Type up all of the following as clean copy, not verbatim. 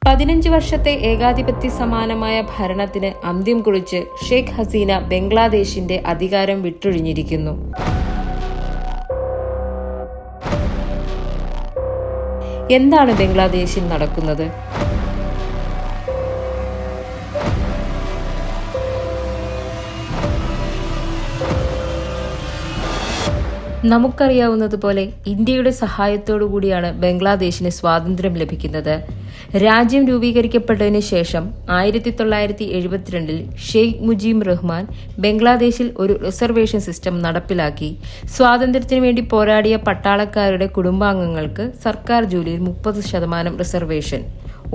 15 വർഷത്തെ ഏകാധിപത്യ സമാനമായ ഭരണത്തിന് അന്ത്യം കുറിച്ച് ഷെയ്ഖ് ഹസീന ബംഗ്ലാദേശിന്റെ അധികാരം വിട്ടൊഴിഞ്ഞിരിക്കുന്നു. എന്താണ് ബംഗ്ലാദേശിൽ നടക്കുന്നത്? നമുക്കറിയാവുന്നതുപോലെ ഇന്ത്യയുടെ സഹായത്തോടുകൂടിയാണ് ബംഗ്ലാദേശിന് സ്വാതന്ത്ര്യം ലഭിക്കുന്നത്. രാജ്യം രൂപീകരിക്കപ്പെട്ടതിന് ശേഷം 1972 ഷെയ്ഖ് മുജീബ് റഹ്മാൻ ബംഗ്ലാദേശിൽ ഒരു റിസർവേഷൻ സിസ്റ്റം നടപ്പിലാക്കി. സ്വാതന്ത്ര്യത്തിനു വേണ്ടി പോരാടിയ പട്ടാളക്കാരുടെ കുടുംബാംഗങ്ങൾക്ക് സർക്കാർ ജോലിയിൽ 30% റിസർവേഷൻ.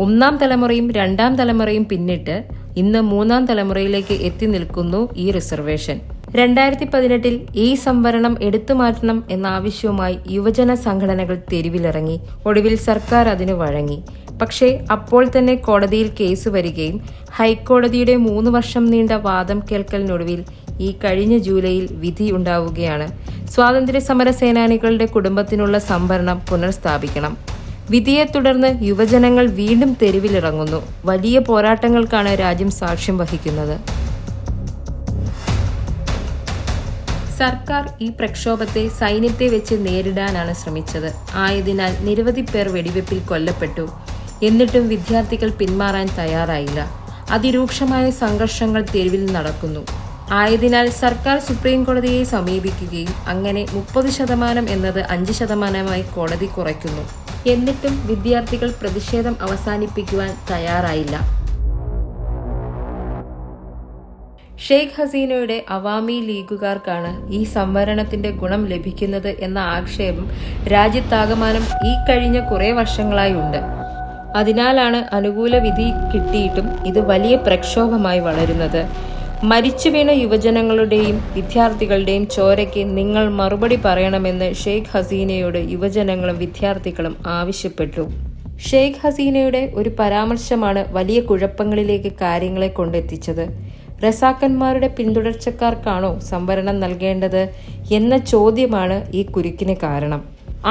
ഒന്നാം തലമുറയും രണ്ടാം തലമുറയും പിന്നിട്ട് ഇന്ന് മൂന്നാം തലമുറയിലേക്ക് എത്തി നിൽക്കുന്നു ഈ റിസർവേഷൻ. 2018 ഈ സംവരണം എടുത്തുമാറ്റണം എന്ന ആവശ്യവുമായി യുവജന സംഘടനകൾ തെരുവിലിറങ്ങി. ഒടുവിൽ സർക്കാർ അതിന് വഴങ്ങി. പക്ഷേ അപ്പോൾ തന്നെ കോടതിയിൽ കേസ് വരികയും ഹൈക്കോടതിയുടെ 3 വർഷം നീണ്ട വാദം കേൾക്കലിനൊടുവിൽ ഈ കഴിഞ്ഞ ജൂലൈയിൽ വിധി ഉണ്ടാവുകയാണ്. സ്വാതന്ത്ര്യ സമര സേനാനികളുടെ കുടുംബത്തിനുള്ള സംവരണം പുനഃസ്ഥാപിക്കണം. വിധിയെ തുടർന്ന് യുവജനങ്ങൾ വീണ്ടും തെരുവിലിറങ്ങുന്നു. വലിയ പോരാട്ടങ്ങൾക്കാണ് രാജ്യം സാക്ഷ്യം വഹിക്കുന്നത്. സർക്കാർ ഈ പ്രക്ഷോഭത്തെ സൈന്യത്തെ വെച്ച് നേരിടാനാണ് ശ്രമിച്ചത്. ആയതിനാൽ നിരവധി പേർ വെടിവെപ്പിൽ കൊല്ലപ്പെട്ടു. എന്നിട്ടും വിദ്യാർത്ഥികൾ പിന്മാറാൻ തയ്യാറായില്ല. അതിരൂക്ഷമായ സംഘർഷങ്ങൾ തെരുവിൽ നടക്കുന്നു. ആയതിനാൽ സർക്കാർ സുപ്രീം കോടതിയെ സമീപിക്കുകയും അങ്ങനെ 30% എന്നത് 5% കോടതി കുറയ്ക്കുന്നു. എന്നിട്ടും വിദ്യാർത്ഥികൾ പ്രതിഷേധം അവസാനിപ്പിക്കുവാൻ തയ്യാറായില്ല. ഷെയ്ഖ് ഹസീനയുടെ അവാമി ലീഗുകാർക്കാണ് ഈ സംവരണത്തിന്റെ ഗുണം ലഭിക്കുന്നത് എന്ന ആക്ഷേപം രാജ്യത്താകമാനം ഈ കഴിഞ്ഞ കുറെ വർഷങ്ങളായി ഉണ്ട്. അതിനാലാണ് അനുകൂല വിധി കിട്ടിയിട്ടും ഇത് വലിയ പ്രക്ഷോഭമായി വളരുന്നത്. മരിച്ചു വീണ യുവജനങ്ങളുടെയും വിദ്യാർത്ഥികളുടെയും ചോരയ്ക്ക് നിങ്ങൾ മറുപടി പറയണമെന്ന് ഷെയ്ഖ് ഹസീനയോട് യുവജനങ്ങളും വിദ്യാർത്ഥികളും ആവശ്യപ്പെട്ടു. ഷെയ്ഖ് ഹസീനയുടെ ഒരു പരാമർശമാണ് വലിയ കുഴപ്പങ്ങളിലേക്ക് കാര്യങ്ങളെ കൊണ്ടെത്തിച്ചത്. റസാക്കന്മാരുടെ പിന്തുടർച്ചക്കാർക്കാണോ സംവരണം നൽകേണ്ടത് എന്ന ചോദ്യമാണ് ഈ കുരുക്കിന് കാരണം.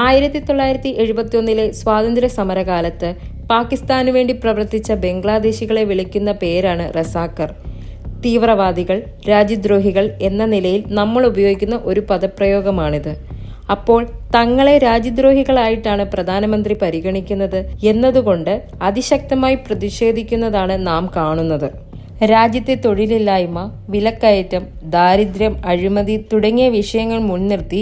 1971 സ്വാതന്ത്ര്യ സമരകാലത്ത് പാകിസ്ഥാനു വേണ്ടി പ്രവർത്തിച്ച ബംഗ്ലാദേശികളെ വിളിക്കുന്ന പേരാണ് റസാക്കർ. തീവ്രവാദികൾ, രാജ്യദ്രോഹികൾ എന്ന നിലയിൽ നമ്മൾ ഉപയോഗിക്കുന്ന ഒരു പദപ്രയോഗമാണിത്. അപ്പോൾ തങ്ങളെ രാജ്യദ്രോഹികളായിട്ടാണ് പ്രധാനമന്ത്രി പരിഗണിക്കുന്നത് എന്നതുകൊണ്ട് അതിശക്തമായി പ്രതിഷേധിക്കുന്നതാണ് നാം കാണുന്നത്. രാജ്യത്തെ തൊഴിലില്ലായ്മ, വിലക്കയറ്റം, ദാരിദ്ര്യം, അഴിമതി തുടങ്ങിയ വിഷയങ്ങൾ മുൻനിർത്തി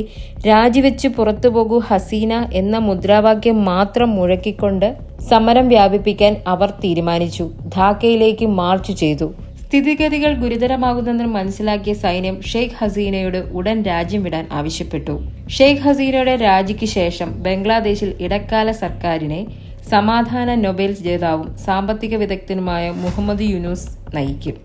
രാജിവെച്ച് പുറത്തുപോകൂ ഹസീന എന്ന മുദ്രാവാക്യം മാത്രം മുഴക്കിക്കൊണ്ട് സമരം വ്യാപിപ്പിക്കാൻ അവർ തീരുമാനിച്ചു. ധാക്കയിലേക്ക് മാർച്ച് ചെയ്തു. സ്ഥിതിഗതികൾ ഗുരുതരമാകുന്നെന്ന് മനസ്സിലാക്കിയ സൈന്യം ഷെയ്ഖ് ഹസീനയോട് ഉടൻ രാജ്യം വിടാൻ ആവശ്യപ്പെട്ടു. ഷെയ്ഖ് ഹസീനയുടെ രാജിക്ക് ശേഷം ബംഗ്ലാദേശിൽ ഇടക്കാല സർക്കാരിനെ സമാധാന നൊബേൽ ജേതാവും സാമ്പത്തിക വിദഗ്ധനുമായ മുഹമ്മദ് യൂനുസ് നയിക്കും.